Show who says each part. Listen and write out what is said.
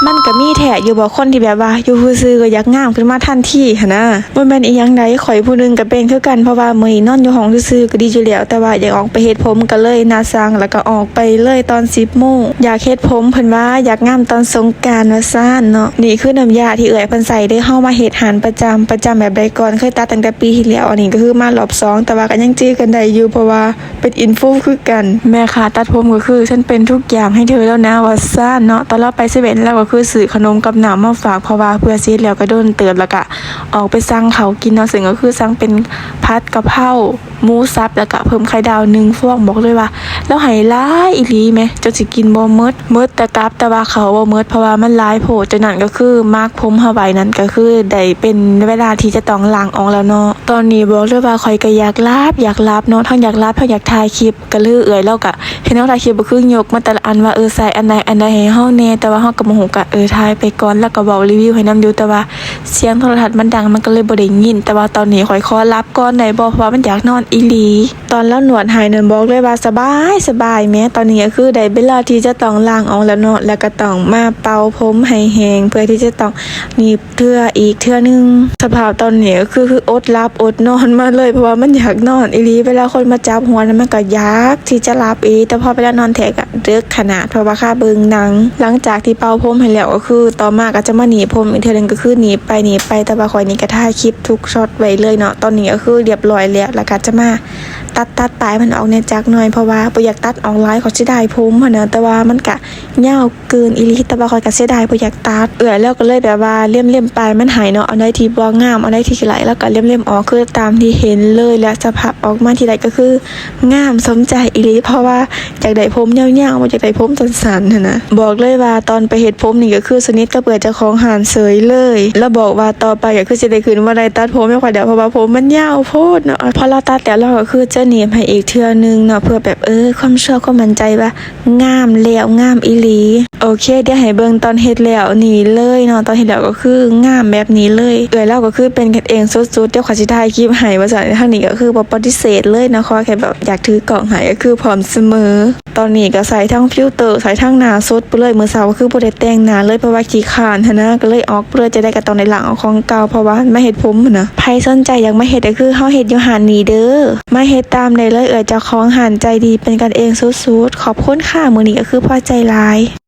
Speaker 1: มันก็มีแท้อยู่บ่คนที่แบบว่าอยู่ซื่อๆก็อยากงามขึ้นมาทันทีหั่นนะบ่แม่นอีหยังใดข่อยผู้นึงก็เป็นคือกันเพราะว่ามื้อนี้นอนอยู่ห้องซื่อๆก็ดีอยู่แล้วแต่ว่าอยากออกไปเฮ็ดผมก็เลยนัดสั่งแล้วก็ออกไปเลยตอน 10:00 นอยากเฮ็ดผมเพิ่นว่าอยากงามตอนสงกรานต์ว่าซ่านเนาะนี่คือน้ำยาที่เอื้อยเพิ่นใส่ได้เฮามาเฮ็ดหานประจำแบบใดก่อนเคยตัดตั้งแต่ปีที่แล้วอันนี้ก็คือมารอบ2แต่ว่าก็ยังจื้อกันได้อยู่เพราะว่าเป็นอินฟูคือกันแม่ค้าตัดผมก็คือฉันเป็นทุกอย่างให้เธอแล้วนะว่าซ่านเนาะตอนเราไปเซเว่นแล้วก็คือซื้อขนมกับน้ำมาฝากเพราะว่าเพื่อซีดแล้วก็โดนเตือนแล้วก็ออกไปสั่งเขากินเนาะซึ่งก็คือสั่งเป็นผัดกะเพราหมูสับแล้วก็เพิ่มไข่ดาว1ฟองบอกเลยว่าแล้วให้หลายอีหลีแม่จนสิกินบ่หมดแต่กลับแต่ว่าเขาบ่หมดเพราะว่ามันหลายโพดจนนั้นก็คือมาร์คผมเฮาไว้นั่นก็คือได้เป็นเวลาที่จะต้องล้างออกแล้วเนาะตอนนี้บอกเลยว่าข่อยก็อยากลาบเนาะทั้งอยากลาบทั้งอยากถ่ายคลิปก็เลยเอื้อยแล้วก็เห็นเฮาถ่ายคลิปก็คือยกมาแต่ละอันว่าใส่อันใดให้เฮาแน่แต่ว่าเฮาก็บ่ฮู้ก็ถ่ายไปก่อนแล้วก็บอกรีวิวให้นำอยู่แต่ว่าเสียงโทรทัศน์มันดังมันก็เลยบ่ได้ยินแต่ว่าตอนนี้ข่อยขอรับก่อนได้บ่เพราะว่ามันอยากนอนอีหลีตอนแล้วหนวดหายนั่นบอกเลยว่าสบายแม้ตอนนี้ก็คือได้เวลาที่จะต้องล้างออกแล้วเนาะแล้วก็ต้องมาเป่าผมให้แห้งเพื่อที่จะต้องหนีบเทื่ออีกเทื่อนึงสภาพตอนนี้ก็คืออดหลับอดนอนมาเลยเพราะว่ามันอยากนอนอีหลีเวลาคนมาจับหัวนั้นมันก็อยากที่จะหลับอีแต่พอเวลานอนแทกอะดึกขนาดเพราะว่าค่าเบิ่งหนังหลังจากที่เป่าผมให้แล้วก็คือต่อมาก็จะมาหนีบผมอีกเทื่อนึงก็คือหนีบไปแต่ว่าข่อยนี่ก็ถ่ายคลิปทุกช็อตไว้เลยเนาะตอนนี้ก็คือเรียบร้อยแล้วก็จะมาตัดปลายมันออกในจักหน่อยเพราะว่าบ่อยากตัดออกหลายเขาสิได้ผมหั่นน่ะแต่ว่ามันก็ยาวเกินอีหลีแต่ว่าข่อยก็เสียดายบ่อยากตัดเอื้อยแล้วก็เลยแบบว่าเลี่ยมปลายมันหายเนาะเอาได้ที่บ่งามเอาได้ที่ไหลแล้วก็เลี่ยมออกคือตามที่เห็นเลยและสภาพออกมาที่ใดก็คืองามสมใจอีหลีเพราะว่าอยากได้ผมยาวๆบ่อยากได้ผมสั้นๆหั่นน่ะบอกเลยว่าตอนไปเฮ็ดผมนี่ก็คือสนิทกับเอื้อยเจ้าของร้านเสยเลยแล้วบอกว่าต่อไปก็คือสิได้ขึ้นว่าได้ตัดผมให้ข่อยเดี๋ยวเพราะว่าผมมันยาวโพดเนาะพอเราตัดแล้วเราก็คือจะหนีบให้อีกเทื่อนึงเนาะเพื่อแบบความเชื่อความมั่นใจว่างามแล้วงามอีหลีโอเคเดี๋ยวให้เบิ่งตอนเฮ็ดแล้วนี่เลยเนาะตอนเฮ็ดแล้วก็คืองามแบบนี้เลยแล้วก็คือเป็นกันเองสุดๆเดี๋ยวขอสิถ่ายคลิปให้ว่าซั่นทางนี้ก็คือบ่ปฏิเสธเลยนะขอแค่แบบอยากถือกล่องให้ก็คือพร้อมเสมอตอนนี้ก็ใส่ทั้งฟิลเตอร์ใส่ทั้งหน้าสดไปเลยมื้อเช้าก็คือบ่ได้แต่งหน้าเลยเพราะว่าขี้คร้านหันนะก็เลยออกเพื่อจะได้ก็ต้องได้ล้างเอาของเก่าเพราะว่ามาเฮ็ดผมหั่นนะไผสนใจอยากมาเฮ็ดก็คือเฮาเฮ็ดอยู่หาดนี้เด้อมาเฮ็ดตามได้เลยเจ้าของหาดใจดีเป็นกันเองสุดๆขอบคุณค่ะมื้อนี้ก็คือพอใจหลาย